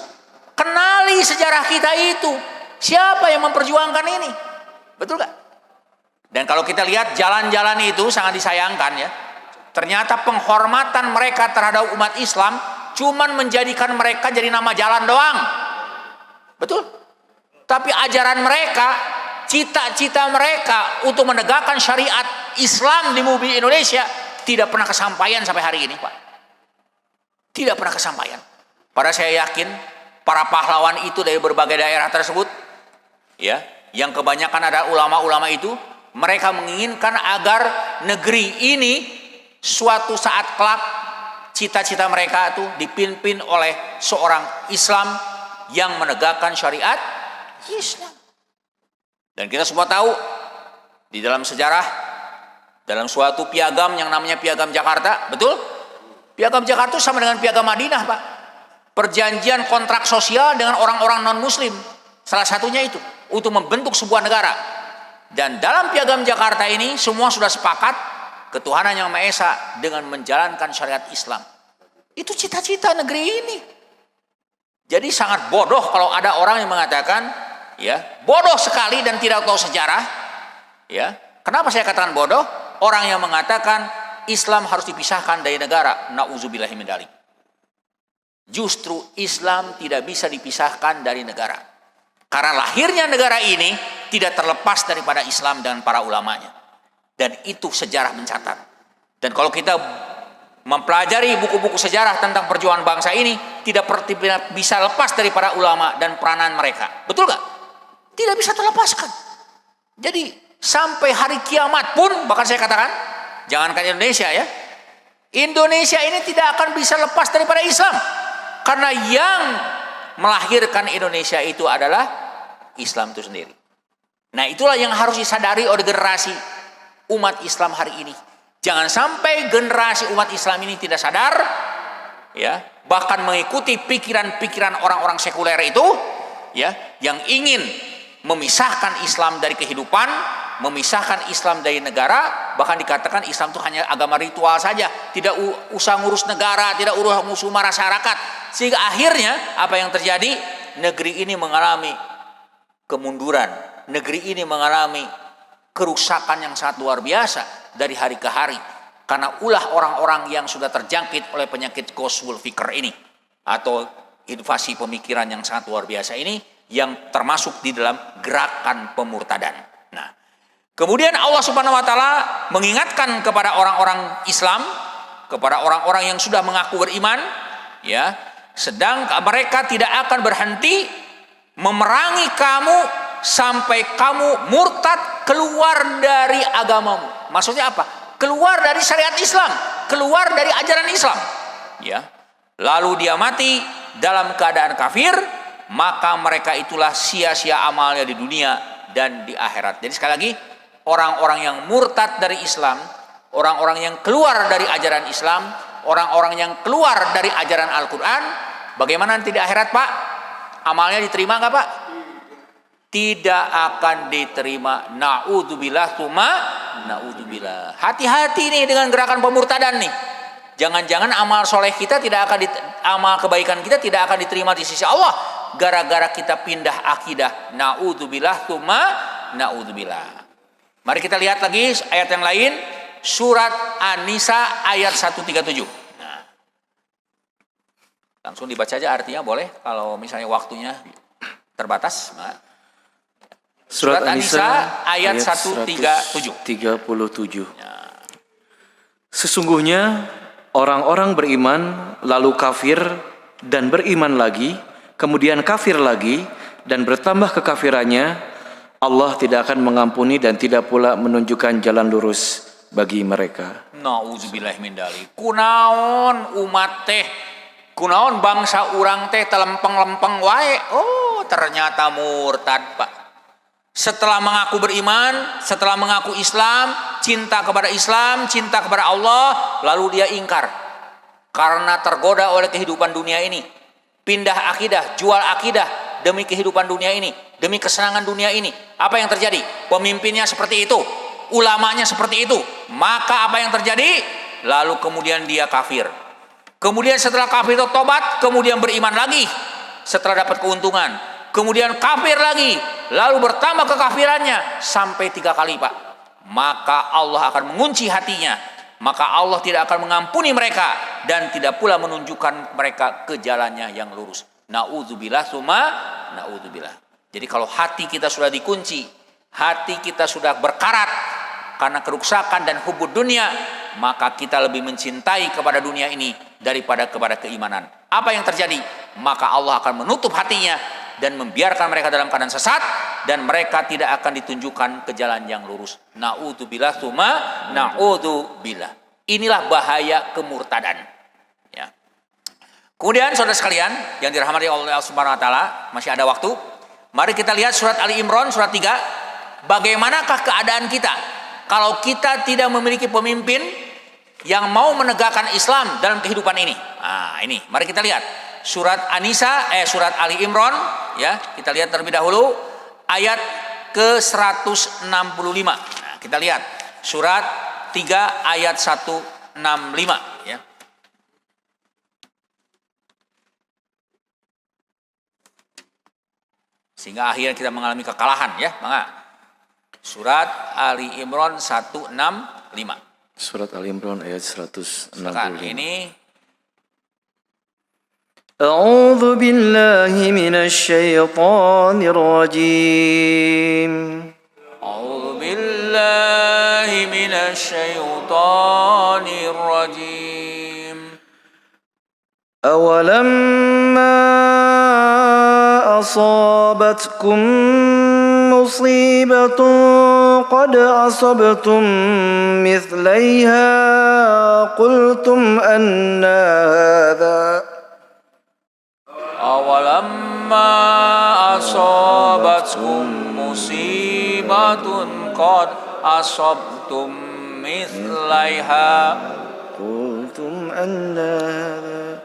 Kenali sejarah kita itu. Siapa yang memperjuangkan ini? Betul gak? Dan kalau kita lihat jalan-jalan itu sangat disayangkan ya. Ternyata penghormatan mereka terhadap umat Islam cuman menjadikan mereka jadi nama jalan doang. Betul? Tapi ajaran mereka, cita-cita mereka untuk menegakkan syariat Islam di bumi Indonesia tidak pernah kesampaian sampai hari ini, Pak. Tidak pernah kesampaian. Padahal saya yakin para pahlawan itu dari berbagai daerah tersebut, ya, yang kebanyakan ada ulama-ulama itu, mereka menginginkan agar negeri ini suatu saat kelak cita-cita mereka itu dipimpin oleh seorang Islam yang menegakkan syariat Islam. Dan kita semua tahu di dalam sejarah, dalam suatu piagam yang namanya Piagam Jakarta, betul? Piagam Jakarta sama dengan Piagam Madinah, Pak. Perjanjian kontrak sosial dengan orang-orang non-muslim. Salah satunya itu untuk membentuk sebuah negara. Dan dalam Piagam Jakarta ini semua sudah sepakat ketuhanan yang Maha Esa dengan menjalankan syariat Islam. Itu cita-cita negeri ini. Jadi sangat bodoh kalau ada orang yang mengatakan, ya, bodoh sekali dan tidak tahu sejarah. Ya, kenapa saya katakan bodoh? Orang yang mengatakan Islam harus dipisahkan dari negara, na'udzubillahi min dzalik. Justru Islam tidak bisa dipisahkan dari negara. Karena lahirnya negara ini tidak terlepas daripada Islam dan para ulamanya. Dan itu sejarah mencatat. Dan kalau kita mempelajari buku-buku sejarah tentang perjuangan bangsa ini, tidak bisa lepas dari para ulama dan peranan mereka. Betul gak? Tidak bisa terlepaskan. Jadi sampai hari kiamat pun, bahkan saya katakan, Jangankan Indonesia ya. Indonesia ini tidak akan bisa lepas daripada Islam. Karena yang melahirkan Indonesia itu adalah Islam itu sendiri. Nah, itulah yang harus disadari oleh generasi umat Islam hari ini. Jangan sampai generasi umat Islam ini tidak sadar, ya, bahkan mengikuti pikiran-pikiran orang-orang sekuler itu, ya, yang ingin memisahkan Islam dari kehidupan, memisahkan Islam dari negara, bahkan dikatakan Islam itu hanya agama ritual saja, tidak usah ngurus negara, tidak ngurus masyarakat, sehingga akhirnya apa yang terjadi? Negeri ini mengalami kemunduran, negeri ini mengalami kerusakan yang sangat luar biasa dari hari ke hari, karena ulah orang-orang yang sudah terjangkit oleh penyakit Ghazwul Fikr ini, atau invasi pemikiran yang sangat luar biasa ini, yang termasuk di dalam gerakan pemurtadan. Nah, kemudian Allah Subhanahu wa taala mengingatkan kepada orang-orang Islam, kepada orang-orang yang sudah mengaku beriman, ya, sedang mereka tidak akan berhenti memerangi kamu sampai kamu murtad, keluar dari agamamu. Maksudnya apa? Keluar dari syariat Islam, keluar dari ajaran Islam, ya. Lalu dia mati dalam keadaan kafir, maka mereka itulah sia-sia amalnya di dunia dan di akhirat. Jadi sekali lagi, orang-orang yang murtad dari Islam, orang-orang yang keluar dari ajaran Islam, orang-orang yang keluar dari ajaran Al-Quran, bagaimana nanti di akhirat, Pak? Amalnya diterima nggak, Pak? Tidak akan diterima. Na'udzubillah tsumma na'udzubillah. Hati-hati nih dengan gerakan pemurtadan nih. Jangan-jangan amal soleh kita tidak akan amal kebaikan kita tidak akan diterima di sisi Allah gara-gara kita pindah akidah. Na'udzubillah tsumma na'udzubillah. Mari kita lihat lagi ayat yang lain, surat An-Nisa ayat 137. Nah, langsung dibaca aja artinya, boleh kalau misalnya waktunya terbatas. Nah, Surat An-Nisa ayat 137. Sesungguhnya orang-orang beriman lalu kafir dan beriman lagi, kemudian kafir lagi dan bertambah kekafirannya, Allah tidak akan mengampuni dan tidak pula menunjukkan jalan lurus bagi mereka. Nauzubillah min dzalik. Kunaon umat teh, kunaon bangsa urang teh telempeng-lempeng wae. Oh, ternyata murtad, Pak. Setelah mengaku beriman, setelah mengaku Islam, cinta kepada Islam, cinta kepada Allah, lalu dia ingkar karena tergoda oleh kehidupan dunia ini, pindah akidah, jual akidah demi kehidupan dunia ini, demi kesenangan dunia ini. Apa yang terjadi? Pemimpinnya seperti itu, ulamanya seperti itu, maka apa yang terjadi? Lalu kemudian dia kafir. Kemudian setelah kafir itu tobat, kemudian beriman lagi setelah dapat keuntungan, kemudian kafir lagi, lalu bertambah kekafirannya sampai 3 kali, Pak. Maka Allah akan mengunci hatinya, maka Allah tidak akan mengampuni mereka dan tidak pula menunjukkan mereka ke jalannya yang lurus. Na'udzubillah tsumma na'udzubillah. Jadi kalau hati kita sudah dikunci, hati kita sudah berkarat karena kerusakan dan hubud dunia, maka kita lebih mencintai kepada dunia ini daripada kepada keimanan. Apa yang terjadi? Maka Allah akan menutup hatinya dan membiarkan mereka dalam keadaan sesat, dan mereka tidak akan ditunjukkan ke jalan yang lurus. Na'udzubillah tsumma na'udzubillah. Inilah bahaya kemurtadan, ya. Kemudian saudara sekalian yang dirahmati Allah Subhanahu wa taala, masih ada waktu. Mari kita lihat surat Ali Imran surat 3. Bagaimanakah keadaan kita kalau kita tidak memiliki pemimpin yang mau menegakkan Islam dalam kehidupan ini? Nah, ini mari kita lihat surat An-Nisa surat Ali Imran, ya. Kita lihat terlebih dahulu ayat ke-165. Nah, kita lihat surat 3 ayat 165, ya. Sehingga akhirnya kita mengalami kekalahan, ya. Maka surat Ali Imran 165. Surat Ali Imran ayat 165. Silakan, ini A'udzu billahi minasy syaithanir rajim. A'udzu billahi minasy syaithanir rajim. Awalamma asabatkum مصيبة قد أصبتم مثليها قلتم أن هذا أولما أصابتكم مصيبة قد أصبتم مثليها قلتم أن هذا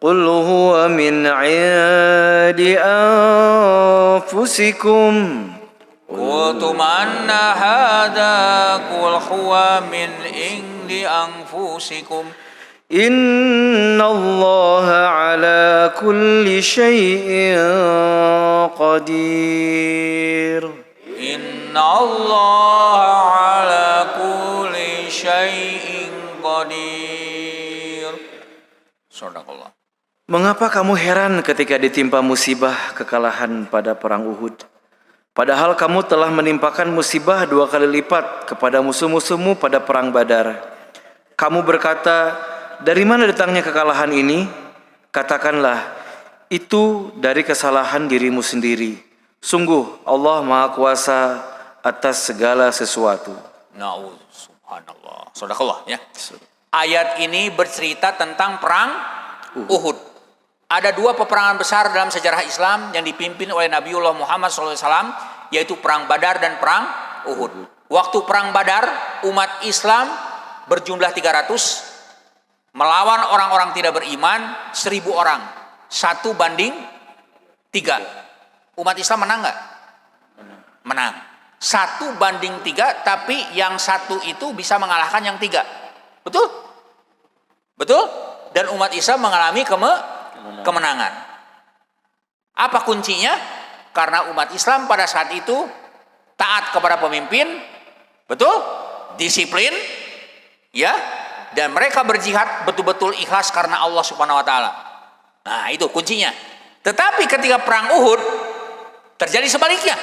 قل هو من عند أنفسكم قلتم أن هذا قل هو من عند أنفسكم إن الله على كل شيء قدير إن الله على كل شيء قدير. Sadaqallah. Mengapa kamu heran ketika ditimpa musibah kekalahan pada perang Uhud? Padahal kamu telah menimpakan musibah 2 kali lipat kepada musuh-musuhmu pada perang Badar. Kamu berkata, dari mana datangnya kekalahan ini? Katakanlah, itu dari kesalahan dirimu sendiri. Sungguh Allah Maha Kuasa atas segala sesuatu. Subhanallah. Sadaqallah ya. Ayat ini bercerita tentang perang Uhud. Ada 2 peperangan besar dalam sejarah Islam yang dipimpin oleh Nabiullah Muhammad SAW, yaitu perang Badar dan perang Uhud. Waktu perang Badar, umat Islam berjumlah 300 melawan orang-orang tidak beriman 1000 orang. 1 banding 3. Umat Islam menang nggak? Menang. 1 banding 3, tapi yang 1 itu bisa mengalahkan yang 3. Betul? Betul? Dan umat Islam mengalami kemenangan. Apa kuncinya? Karena umat Islam pada saat itu taat kepada pemimpin, betul? Disiplin, ya, dan mereka berjihad betul-betul ikhlas karena Allah Subhanahu wa taala. Nah, itu kuncinya. Tetapi ketika perang Uhud terjadi sebaliknya.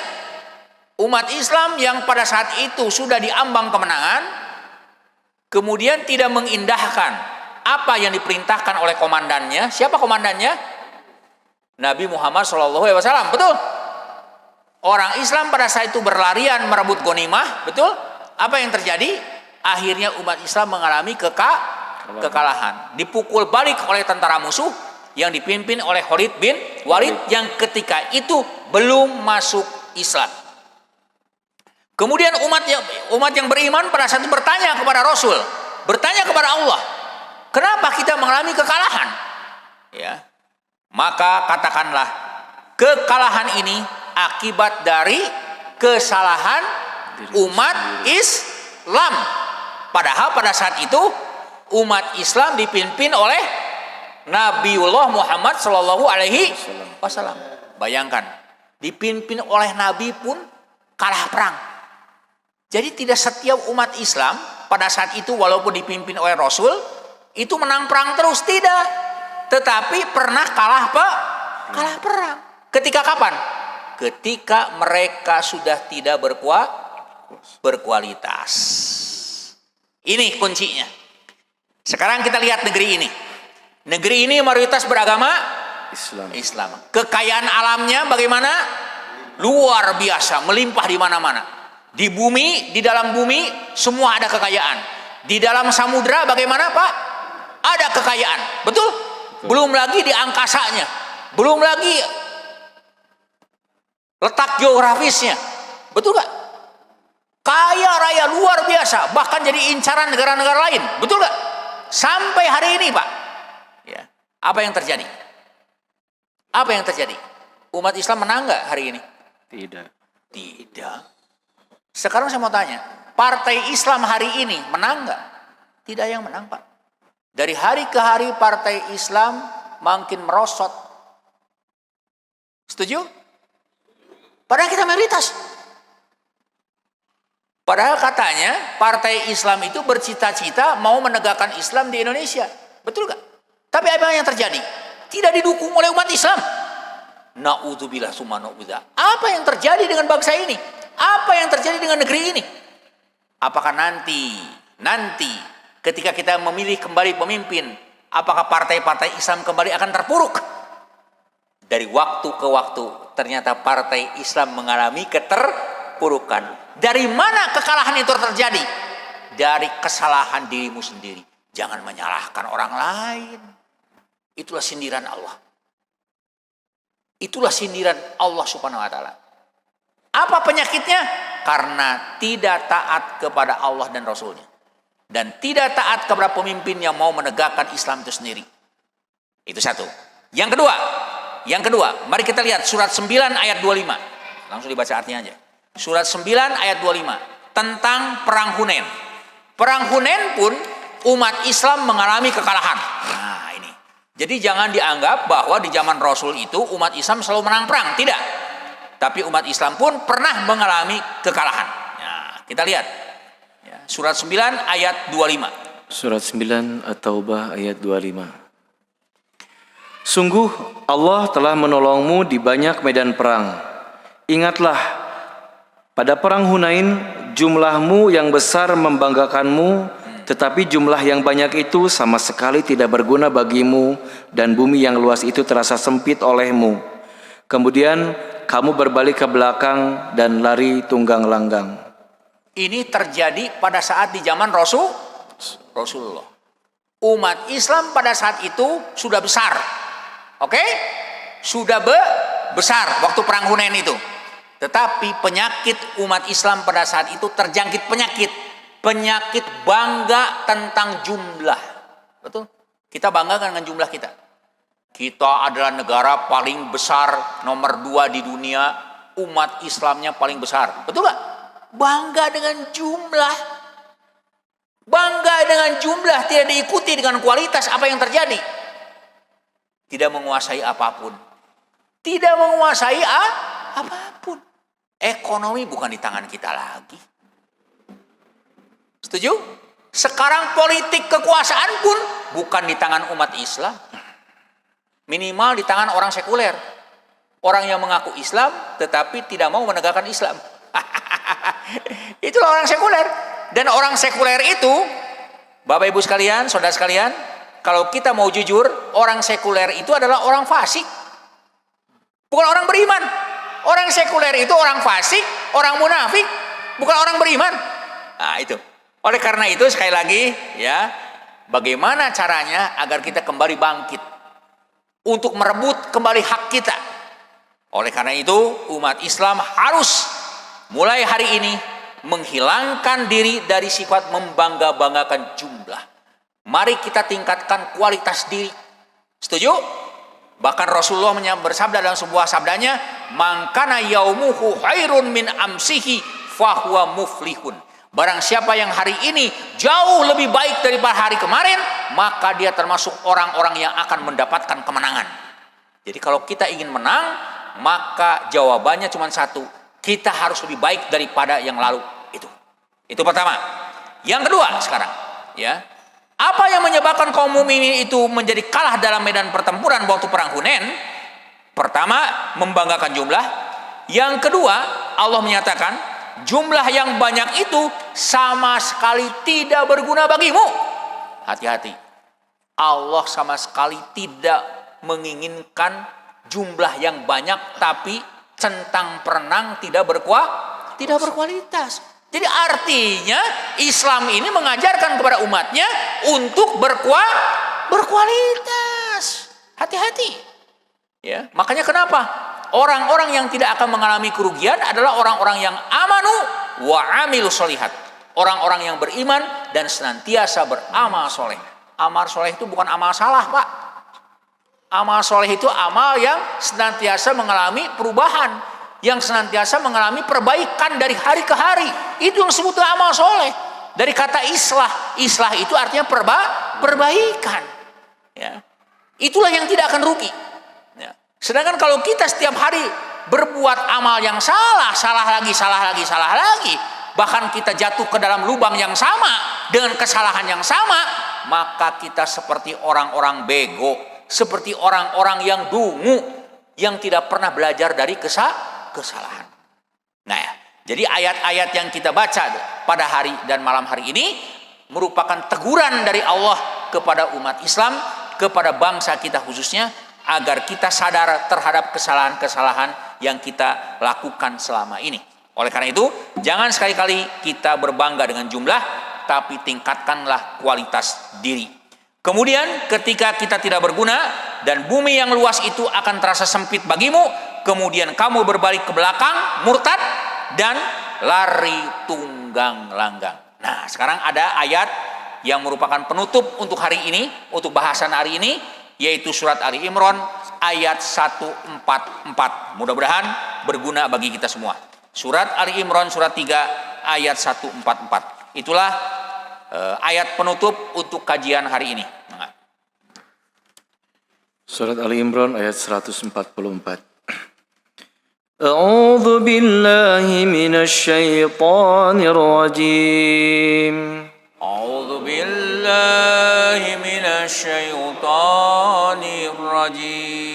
Umat Islam yang pada saat itu sudah diambang kemenangan, kemudian tidak mengindahkan apa yang diperintahkan oleh komandannya. Siapa komandannya? Nabi Muhammad SAW. Betul? Orang Islam pada saat itu berlarian merebut ghanimah, betul? Apa yang terjadi? Akhirnya umat Islam mengalami kekalahan. Dipukul balik oleh tentara musuh yang dipimpin oleh Khalid bin Walid yang ketika itu belum masuk Islam. Kemudian umat yang beriman pada saat itu bertanya kepada Rasul, bertanya kepada Allah, kenapa kita mengalami kekalahan? Ya, maka katakanlah, kekalahan ini akibat dari kesalahan umat Islam. Padahal pada saat itu umat Islam dipimpin oleh Nabiullah Muhammad Shallallahu Alaihi Wasallam. Bayangkan, dipimpin oleh Nabi pun kalah perang. Jadi tidak setiap umat Islam pada saat itu walaupun dipimpin oleh Rasul itu menang perang terus, tidak. Tetapi pernah kalah perang. Ketika kapan? Ketika mereka sudah tidak berkualitas. Ini kuncinya. Sekarang kita lihat negeri ini. Negeri ini mayoritas beragama Islam. Kekayaan alamnya bagaimana? Luar biasa, melimpah di mana-mana. Di bumi, di dalam bumi semua ada kekayaan. Di dalam samudra bagaimana, Pak? Ada kekayaan. Betul? Belum lagi di angkasanya. Belum lagi letak geografisnya. Betul gak? Kaya raya luar biasa, bahkan jadi incaran negara-negara lain. Betul gak? Sampai hari ini, Pak. Ya. Apa yang terjadi? Apa yang terjadi? Umat Islam menang gak hari ini? Tidak. Sekarang saya mau tanya, partai Islam hari ini menang gak? Tidak yang menang, Pak. Dari hari ke hari partai Islam makin merosot. Setuju? Padahal kita mayoritas. Padahal katanya partai Islam itu bercita-cita mau menegakkan Islam di Indonesia. Betul gak? Tapi apa yang terjadi? Tidak didukung oleh umat Islam. Na'udzubillah summa na'udzubillah. Apa yang terjadi dengan bangsa ini? Apa yang terjadi dengan negeri ini? Apakah nanti ketika kita memilih kembali pemimpin, apakah partai-partai Islam kembali akan terpuruk? Dari waktu ke waktu ternyata partai Islam mengalami keterpurukan. Dari mana kekalahan itu terjadi? Dari kesalahan dirimu sendiri. Jangan menyalahkan orang lain. Itulah sindiran Allah. Itulah sindiran Allah Subhanahu wa taala. Apa penyakitnya? Karena tidak taat kepada Allah dan Rasulnya. Dan tidak taat kepada pemimpin yang mau menegakkan Islam itu sendiri. Itu satu. Yang kedua, mari kita lihat surat 9 ayat 25. Langsung dibaca artinya aja. Surat 9 ayat 25 tentang perang Hunain. Perang Hunain pun umat Islam mengalami kekalahan. Nah, ini. Jadi jangan dianggap bahwa di zaman Rasul itu umat Islam selalu menang perang, tidak. Tapi umat Islam pun pernah mengalami kekalahan. Nah, kita lihat. Ya, surat 9 ayat 25. Surat 9 At-Taubah ayat 25. Sungguh Allah telah menolongmu di banyak medan perang. Ingatlah, pada perang Hunain jumlahmu yang besar membanggakanmu, tetapi jumlah yang banyak itu sama sekali tidak berguna bagimu, dan bumi yang luas itu terasa sempit olehmu. Kemudian kamu berbalik ke belakang dan lari tunggang langgang. Ini terjadi pada saat di zaman Rasulullah. Umat Islam pada saat itu sudah besar. Oke? Sudah besar waktu perang Hunain itu. Tetapi penyakit umat Islam pada saat itu terjangkit penyakit. Penyakit bangga tentang jumlah. Betul? Kita bangga dengan jumlah kita. Kita adalah negara paling besar, nomor 2 di dunia. Umat Islamnya paling besar. Betul gak? Bangga dengan jumlah. Bangga dengan jumlah, tidak diikuti dengan kualitas. Apa yang terjadi? Tidak menguasai apapun. Tidak menguasai apapun. Ekonomi bukan di tangan kita lagi. Setuju? Sekarang politik kekuasaan pun bukan di tangan umat Islam. Minimal di tangan orang sekuler. Orang yang mengaku Islam tetapi tidak mau menegakkan Islam. Itulah orang sekuler. Dan orang sekuler itu, Bapak Ibu sekalian, saudara sekalian, kalau kita mau jujur, orang sekuler itu adalah orang fasik. Bukan orang beriman. Orang sekuler itu orang fasik, orang munafik, bukan orang beriman. Nah, itu. Oleh karena itu sekali lagi ya, bagaimana caranya agar kita kembali bangkit untuk merebut kembali hak kita. Oleh karena itu umat Islam harus mulai hari ini menghilangkan diri dari sifat membangga-banggakan jumlah. Mari kita tingkatkan kualitas diri. Setuju? Bahkan Rasulullah bersabda dalam sebuah sabdanya, "Man kana yaumuhu khairun min amsihi fahuwa muflihun." Barang siapa yang hari ini jauh lebih baik daripada hari kemarin, maka dia termasuk orang-orang yang akan mendapatkan kemenangan. Jadi kalau kita ingin menang, maka jawabannya cuma satu. Kita harus lebih baik daripada yang lalu. Itu pertama. Yang kedua sekarang, ya. Apa yang menyebabkan kaum mukminin itu menjadi kalah dalam medan pertempuran waktu perang Hunain? Pertama, membanggakan jumlah. Yang kedua, Allah menyatakan jumlah yang banyak itu sama sekali tidak berguna bagimu. Hati-hati. Allah sama sekali tidak menginginkan jumlah yang banyak tapi centang perenang tidak berkualitas. Jadi artinya Islam ini mengajarkan kepada umatnya untuk berkualitas. Hati-hati. Ya, makanya kenapa? Orang-orang yang tidak akan mengalami kerugian adalah orang-orang yang amanu wa amilu sholihat. Orang-orang yang beriman dan senantiasa beramal soleh. Amal soleh itu bukan amal salah, Pak. Amal soleh itu amal yang senantiasa mengalami perubahan, yang senantiasa mengalami perbaikan dari hari ke hari. Itu yang disebut amal soleh. Dari kata islah. Islah itu artinya perbaikan. Ya. Itulah yang tidak akan rugi. Ya. Sedangkan kalau kita setiap hari berbuat amal yang salah lagi, bahkan kita jatuh ke dalam lubang yang sama dengan kesalahan yang sama, maka kita seperti orang-orang bego, seperti orang-orang yang dungu, yang tidak pernah belajar dari kesalahan. Nah, jadi ayat-ayat yang kita baca pada hari dan malam hari ini merupakan teguran dari Allah kepada umat Islam, kepada bangsa kita khususnya, agar kita sadar terhadap kesalahan-kesalahan yang kita lakukan selama ini. Oleh karena itu, jangan sekali-kali kita berbangga dengan jumlah, tapi tingkatkanlah kualitas diri. Kemudian ketika kita tidak berguna dan bumi yang luas itu akan terasa sempit bagimu, kemudian kamu berbalik ke belakang, murtad dan lari tunggang langgang. Nah, sekarang ada ayat yang merupakan penutup untuk hari ini, untuk bahasan hari ini, yaitu surat Ali Imran ayat 144. Mudah-mudahan berguna bagi kita semua. Surat Ali Imran surat 3 ayat 144. Itulah ayat penutup untuk kajian hari ini. Surat Ali Imran ayat 144. A'udzu billahi minasy syaithanir rajim. A'udzu billahi minasy syaithanir rajim.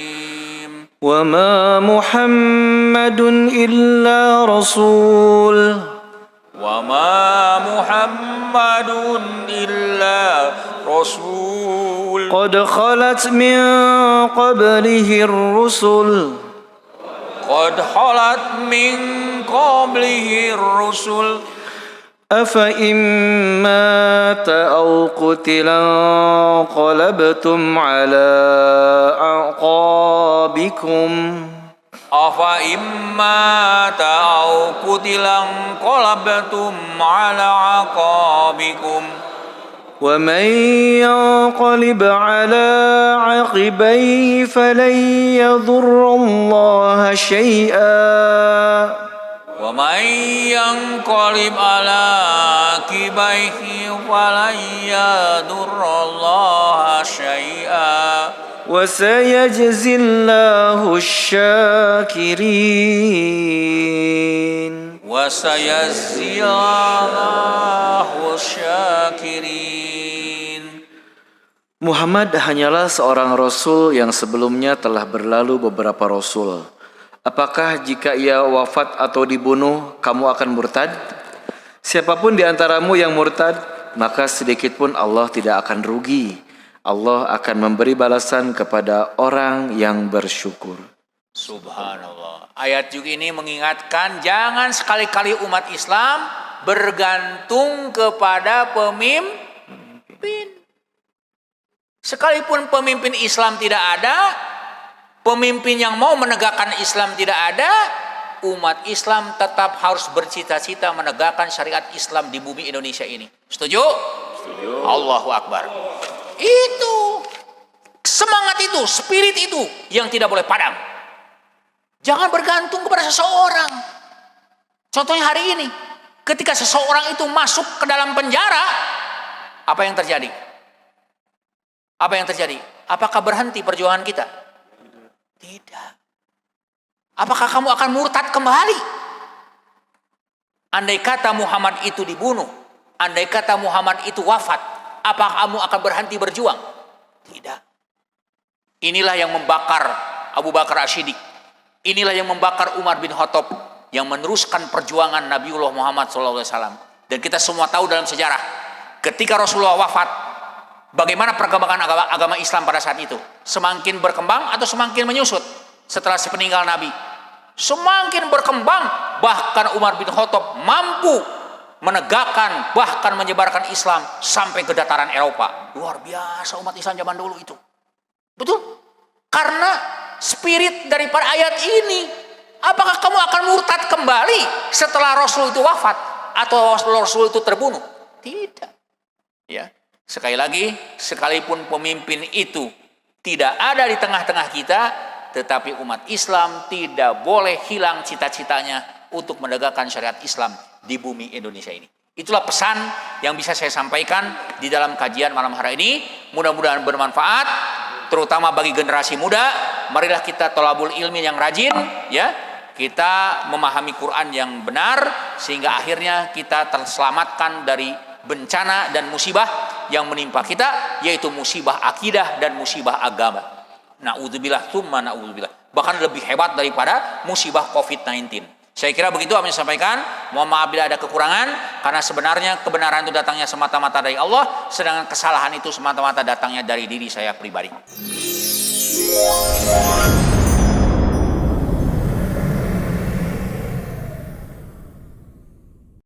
وما محمد إلا رسول وما محمد إلا رسول قد خلت من قبله الرسل قد خلت من قبله الرسل أفإن مات أو قتل انقلبتم على أعقابكم أفإن مات أو قتل انقلبتم على عقابكم ومن ينقلب على عقبيه فلن يضر الله شيئا ومن ينقلب على عقبيه فلن يضر الله شيئا وسيجزي الله الشاكرين وسيجزي الله الشاكرين. Muhammad hanyalah seorang rasul yang sebelumnya telah berlalu beberapa rasul. Apakah jika ia wafat atau dibunuh, kamu akan murtad? Siapapun di antaramu yang murtad, maka sedikit pun Allah tidak akan rugi. Allah akan memberi balasan kepada orang yang bersyukur. Subhanallah. Ayat juga ini mengingatkan jangan sekali-kali umat Islam bergantung kepada pemimpin. Sekalipun pemimpin Islam tidak ada, pemimpin yang mau menegakkan Islam tidak ada, umat Islam tetap harus bercita-cita menegakkan syariat Islam di bumi Indonesia ini. Setuju? Setuju. Allahu Akbar. Itu semangat itu, spirit itu yang tidak boleh padam. Jangan bergantung kepada seseorang. Contohnya hari ini, ketika seseorang itu masuk ke dalam penjara, apa yang terjadi? Apa yang terjadi? Apakah berhenti perjuangan kita? Tidak. Apakah kamu akan murtad kembali? Andai kata Muhammad itu dibunuh, andai kata Muhammad itu wafat, apakah kamu akan berhenti berjuang? Tidak. Inilah yang membakar Abu Bakar As-Siddiq. Inilah yang membakar Umar bin Khattab yang meneruskan perjuangan Nabiullah Muhammad SAW. Dan kita semua tahu dalam sejarah, ketika Rasulullah wafat, bagaimana perkembangan agama Islam pada saat itu? Semakin berkembang atau semakin menyusut setelah sepeninggal Nabi? Semakin berkembang, bahkan Umar bin Khattab mampu menegakkan, bahkan menyebarkan Islam sampai ke dataran Eropa. Luar biasa umat Islam zaman dulu itu. Betul? Karena spirit daripada ayat ini. Apakah kamu akan murtad kembali setelah Rasul itu wafat atau Rasul itu terbunuh? Tidak. Ya. Sekali lagi, sekalipun pemimpin itu tidak ada di tengah-tengah kita, tetapi umat Islam tidak boleh hilang cita-citanya untuk menegakkan syariat Islam di bumi Indonesia ini. Itulah pesan yang bisa saya sampaikan di dalam kajian malam hari ini. Mudah-mudahan bermanfaat, terutama bagi generasi muda. Marilah kita thalabul ilmi yang rajin, ya. Kita memahami Quran yang benar sehingga akhirnya kita terselamatkan dari bencana dan musibah yang menimpa kita, yaitu musibah akidah dan musibah agama. Na'udzubillah tsumma na'udzubillah. Bahkan lebih hebat daripada musibah COVID-19. Saya kira begitu apa yang saya sampaikan. Mohon maaf bila ada kekurangan, karena sebenarnya kebenaran itu datangnya semata-mata dari Allah, sedangkan kesalahan itu semata-mata datangnya dari diri saya pribadi. الله